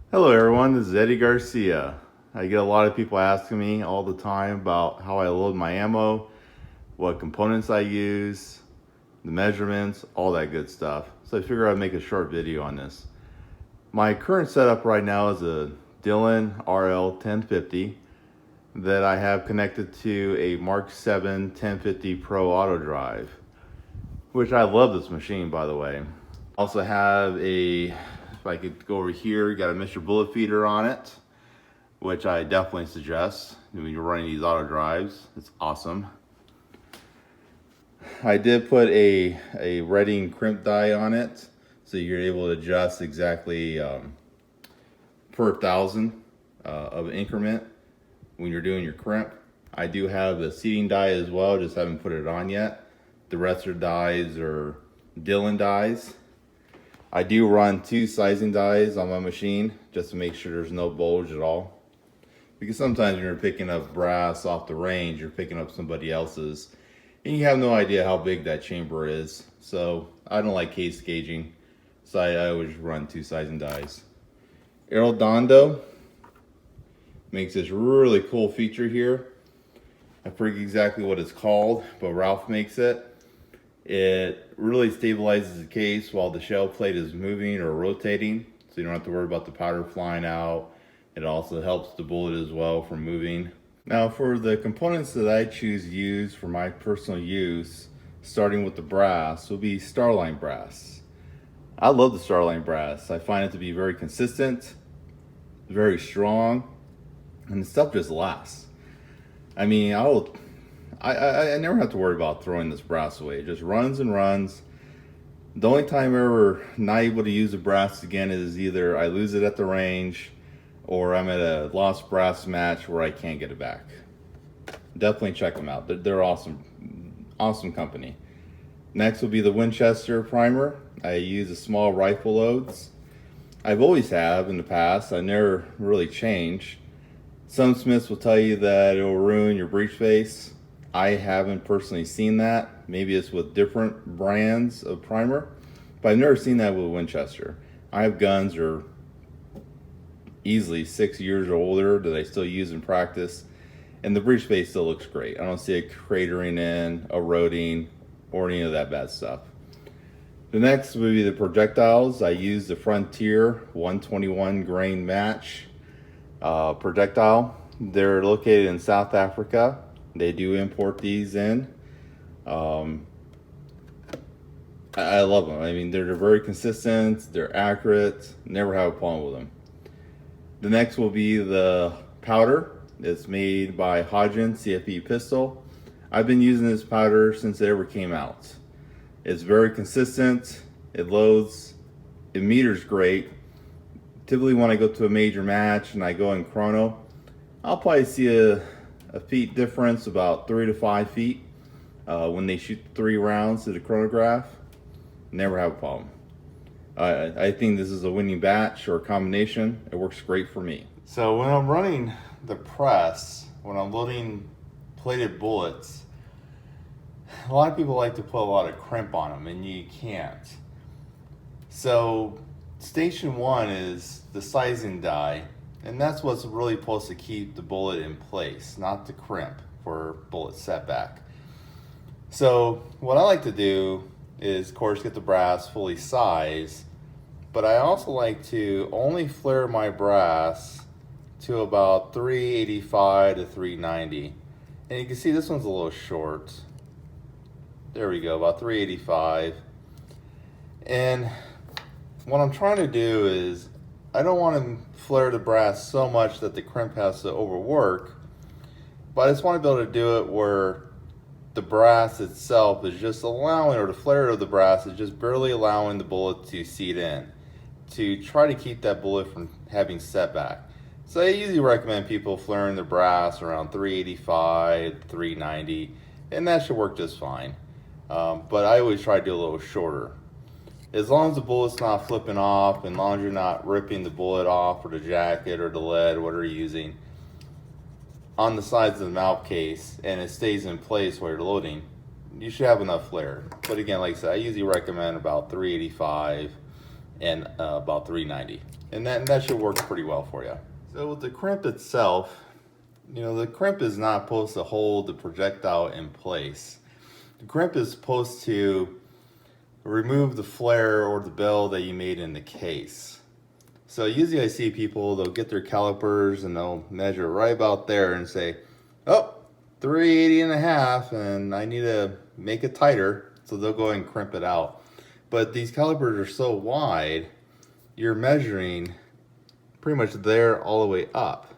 Hello everyone, this is Eddie Garcia. I get a lot of people asking me all the time about how I load my ammo, what components I use, the measurements, all that good stuff. So I figured I'd make a short video on this. My current setup right now is a Dillon RL 1050 that I have connected to a Mark 7 1050 Pro Auto Drive, which I love this machine, by the way. I also have if I could go over here, got a Mr. Bullet Feeder on it, which I definitely suggest when you're running these auto drives. It's awesome. I did put a Redding crimp die on it, so you're able to adjust exactly per thousand of increment when you're doing your crimp. I do have a seating die as well, just haven't put it on yet. The rest of dies are Dillon dies. I do run 2 sizing dies on my machine just to make sure there's no bulge at all. Because sometimes when you're picking up brass off the range, you're picking up somebody else's, and you have no idea how big that chamber is. So I don't like case gauging, so I always run 2 sizing dies. Arredondo makes this really cool feature here. I forget exactly what it's called, but Ralph makes it. It really stabilizes the case while the shell plate is moving or rotating, so you don't have to worry about the powder flying out. It also helps the bullet as well from moving. Now for the components that I choose to use for my personal use, starting with the brass, will be Starline brass. I love the Starline brass. I find it to be very consistent, very strong, and the stuff just lasts. I mean, I never have to worry about throwing this brass away. It just runs and runs. The only time I'm ever not able to use the brass again is either I lose it at the range or I'm at a lost brass match where I can't get it back. Definitely check them out. They're awesome. Awesome company. Next will be the Winchester primer. I use the small rifle loads. I've always have in the past. I never really changed. Some smiths will tell you that it will ruin your breech face. I haven't personally seen that. Maybe it's with different brands of primer, but I've never seen that with Winchester. I have guns that are easily 6 years or older that I still use in practice, and the breech face still looks great. I don't see it cratering in, eroding, or any of that bad stuff. The next would be the projectiles. I use the Frontier 121 grain match projectile. They're located in South Africa. They do import these in. I love them. I mean, they're very consistent, they're accurate, never have a problem with them. The next will be the powder. It's made by Hodgen CFE pistol. I've been using this powder since it ever came out. It's very consistent, it loads, it meters great. Typically when I go to a major match and I go in chrono, I'll probably see a feet difference, about 3 to 5 feet when they shoot 3 rounds to the chronograph. Never have a problem. I think this is a winning batch or a combination. It works great for me. So when I'm running the press, when I'm loading plated bullets, a lot of people like to put a lot of crimp on them, and you can't. So station 1 is the sizing die, and that's what's really supposed to keep the bullet in place, not the crimp for bullet setback. So what I like to do is, of course, get the brass fully sized, but I also like to only flare my brass to about 385 to 390. And you can see this one's a little short. There we go, about 385. And what I'm trying to do is, I don't want to flare the brass so much that the crimp has to overwork, but I just want to be able to do it where the brass itself is just allowing, or the flare of the brass is just barely allowing the bullet to seat in, to try to keep that bullet from having setback. So I usually recommend people flaring the brass around 385, 390, and that should work just fine. But I always try to do a little shorter. As long as the bullet's not flipping off, and as long as you're not ripping the bullet off, or the jacket, or the lead, whatever you're using, on the sides of the mount case, and it stays in place while you're loading, you should have enough flare. But again, like I said, I usually recommend about 385 and about 390. And that should work pretty well for you. So with the crimp itself, you know, the crimp is not supposed to hold the projectile in place. The crimp is supposed to remove the flare or the bell that you made in the case. So usually I see people, they'll get their calipers and they'll measure right about there and say, oh, 380.5, and I need to make it tighter. So they'll go ahead and crimp it out. But these calipers are so wide, you're measuring pretty much there all the way up.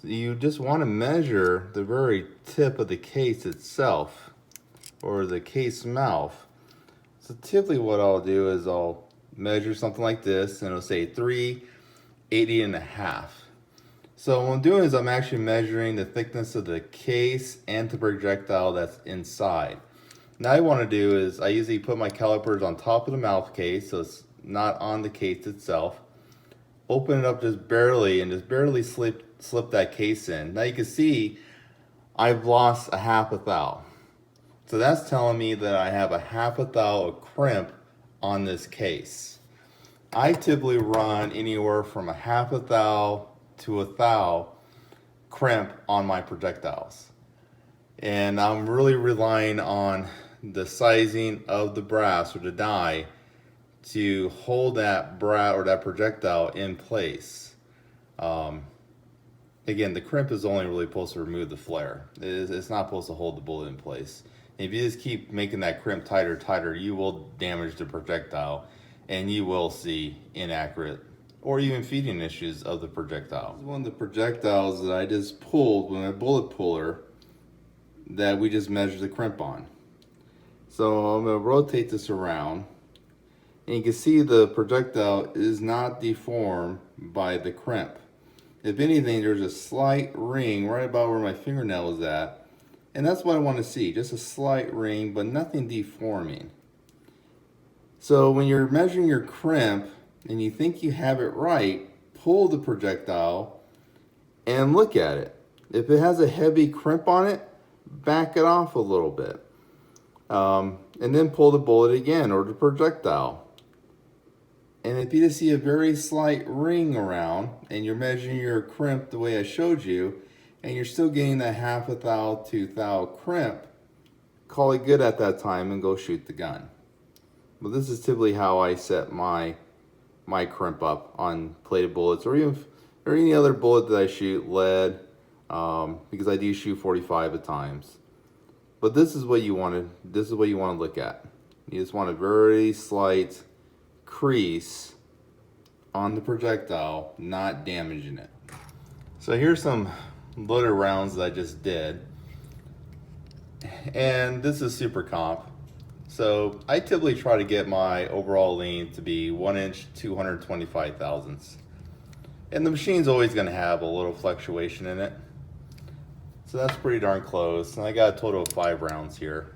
So you just want to measure the very tip of the case itself, or the case mouth. So typically what I'll do is I'll measure something like this, and it'll say 380.5. So what I'm doing is I'm actually measuring the thickness of the case and the projectile that's inside. Now I want to do is I usually put my calipers on top of the mouth case, so it's not on the case itself. Open it up just barely and just barely slip that case in. Now you can see I've lost a half a thou. So that's telling me that I have a half a thou of crimp on this case. I typically run anywhere from a half a thou to a thou crimp on my projectiles. And I'm really relying on the sizing of the brass or the die to hold that brass or that projectile in place. Again, the crimp is only really supposed to remove the flare. It's not supposed to hold the bullet in place. If you just keep making that crimp tighter, you will damage the projectile and you will see inaccurate or even feeding issues of the projectile. This is one of the projectiles that I just pulled with my bullet puller that we just measured the crimp on. So I'm going to rotate this around, and you can see the projectile is not deformed by the crimp. If anything, there's a slight ring right about where my fingernail is at, and that's what I want to see, just a slight ring, but nothing deforming. So when you're measuring your crimp and you think you have it right, pull the projectile and look at it. If it has a heavy crimp on it, back it off a little bit. And then pull the bullet again, or the projectile. And if you just see a very slight ring around and you're measuring your crimp the way I showed you, and you're still getting that half a thou to thou crimp, call it good at that time and go shoot the gun. But this is typically how I set my crimp up on plated bullets, or any other bullet that I shoot, lead, because I do shoot 45 at times. But this is what you want to look at. You just want a very slight crease on the projectile, not damaging it. So here's some loaded rounds that I just did, and this is super comp. So I typically try to get my overall length to be 1 inch 225 thousandths, and the machine's always going to have a little fluctuation in it. So that's pretty darn close, and I got a total of 5 rounds here.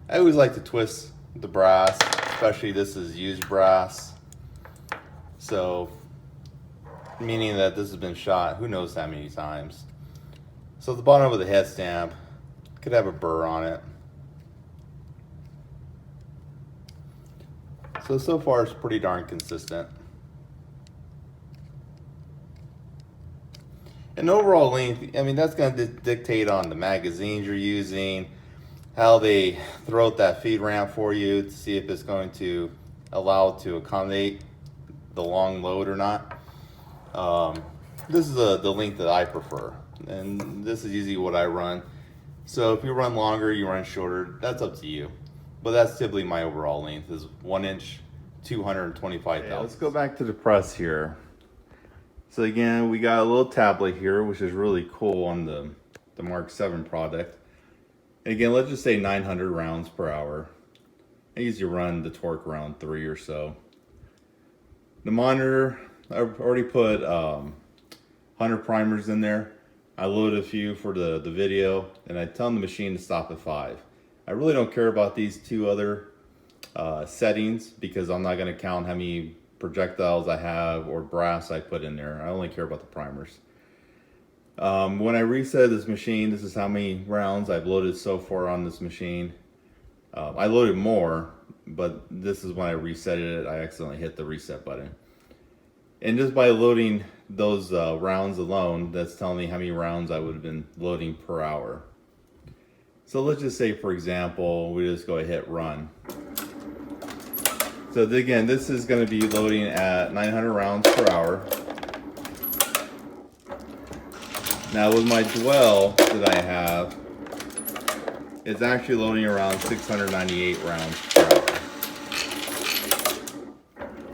I always like to twist the brass, especially this is used brass. So, meaning that this has been shot who knows how many times. So the bottom of the head stamp could have a burr on it. So far it's pretty darn consistent. And overall length, I mean, that's going to dictate on the magazines you're using, how they throw out that feed ramp for you to see if it's going to allow it to accommodate the long load or not. This is the length that I prefer, and this is usually what I run. So if you run longer, you run shorter, that's up to you. But that's typically my overall length, is 1 inch 225 thousandths. Okay, let's go back to the press here. So again, we got a little tablet here, which is really cool on the Mark 7 product. And again, let's just say 900 rounds per hour. I usually run the torque around 3 or so. The monitor, I've already put 100 primers in there. I loaded a few for the video, and I tell the machine to stop at 5. I really don't care about these 2 other settings, because I'm not going to count how many projectiles I have or brass I put in there. I only care about the primers. When I reset this machine, this is how many rounds I've loaded so far on this machine. I loaded more, but this is when I reset it. I accidentally hit the reset button. And just by loading those rounds alone, that's telling me how many rounds I would have been loading per hour. So let's just say, for example, we just go ahead and hit run. So again, this is going to be loading at 900 rounds per hour. Now with my dwell that I have, it's actually loading around 698 rounds per hour.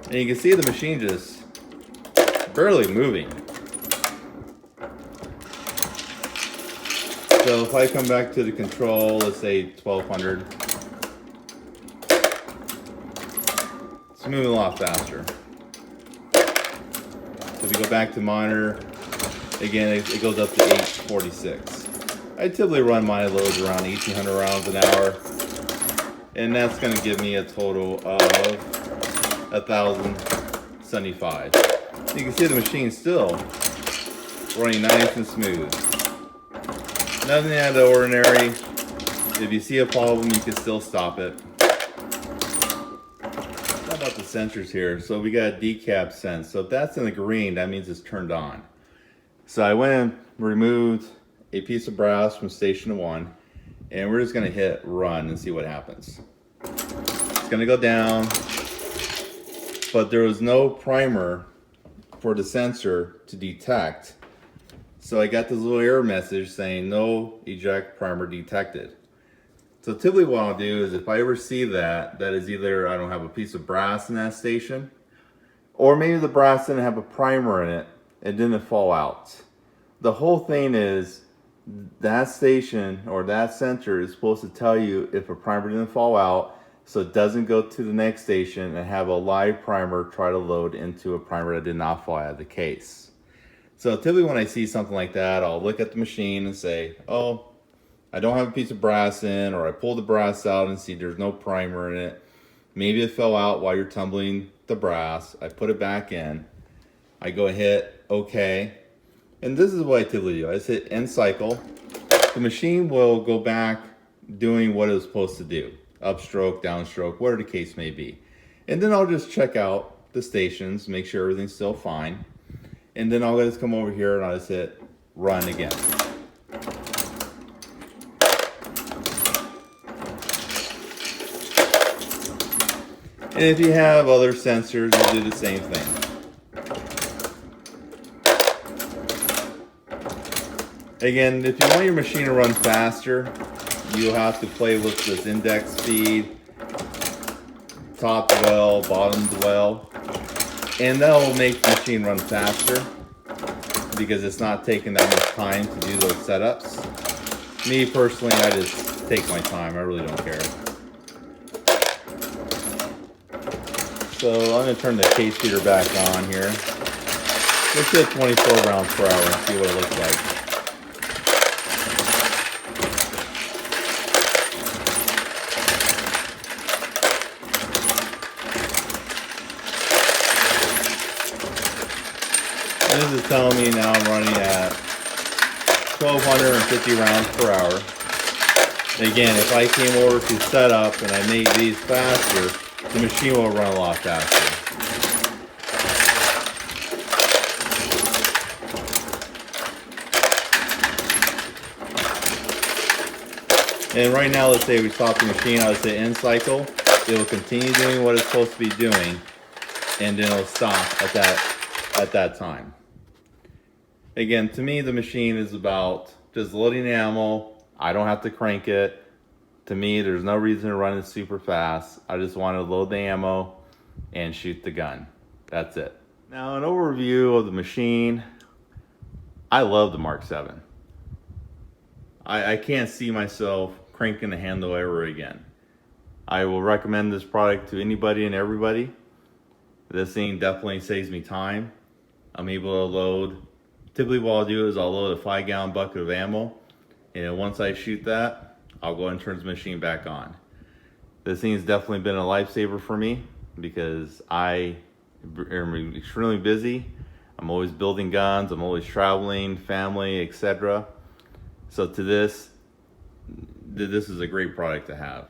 And you can see the machine just barely moving. So if I come back to the control, let's say 1200, it's moving a lot faster. So if we go back to monitor, again, it goes up to 846. I typically run my loads around 1800 rounds an hour, and that's going to give me a total of 1075. You can see the machine still running nice and smooth. Nothing out of the ordinary. If you see a problem, you can still stop it. How about the sensors here? So we got a decap sense. So if that's in the green, that means it's turned on. So I went and removed a piece of brass from station 1, and we're just going to hit run and see what happens. It's going to go down, but there was no primer for the sensor to detect. So I got this little error message saying no eject primer detected. So typically what I'll do is if I ever see that, that is either I don't have a piece of brass in that station, or maybe the brass didn't have a primer in it, it didn't fall out. The whole thing is that station or that sensor is supposed to tell you if a primer didn't fall out, so it doesn't go to the next station and have a live primer try to load into a primer that did not fall out of the case. So typically when I see something like that, I'll look at the machine and say, oh, I don't have a piece of brass in, or I pull the brass out and see there's no primer in it. Maybe it fell out while you're tumbling the brass. I put it back in. I go hit OK. And this is what I typically do. I just hit end cycle. The machine will go back doing what it was supposed to do. Upstroke, downstroke, whatever the case may be. And then I'll just check out the stations, make sure everything's still fine. And then I'll just come over here and I'll just hit run again. And if you have other sensors, you do the same thing. Again, if you want your machine to run faster, you'll have to play with this index speed, top dwell, bottom dwell, and that will make the machine run faster because it's not taking that much time to do those setups. Me personally, I just take my time. I really don't care. So I'm going to turn the case feeder back on here. Let's hit 24 rounds per hour and see what it looks like. And this is telling me now I'm running at 1,250 rounds per hour. Again, if I came over to setup and I made these faster, the machine will run a lot faster. And right now, let's say we stop the machine, I'll say end cycle. It will continue doing what it's supposed to be doing, and then it'll stop at that time. Again, to me, the machine is about just loading the ammo. I don't have to crank it. To me, there's no reason to run it super fast. I just want to load the ammo and shoot the gun. That's it. Now, an overview of the machine. I love the Mark 7. I can't see myself cranking the handle ever again. I will recommend this product to anybody and everybody. This thing definitely saves me time. I'm able to load. Typically what I'll do is I'll load a 5-gallon bucket of ammo, and once I shoot that, I'll go and turn the machine back on. This thing has definitely been a lifesaver for me because I am extremely busy. I'm always building guns, I'm always traveling, family, etc. So to this is a great product to have.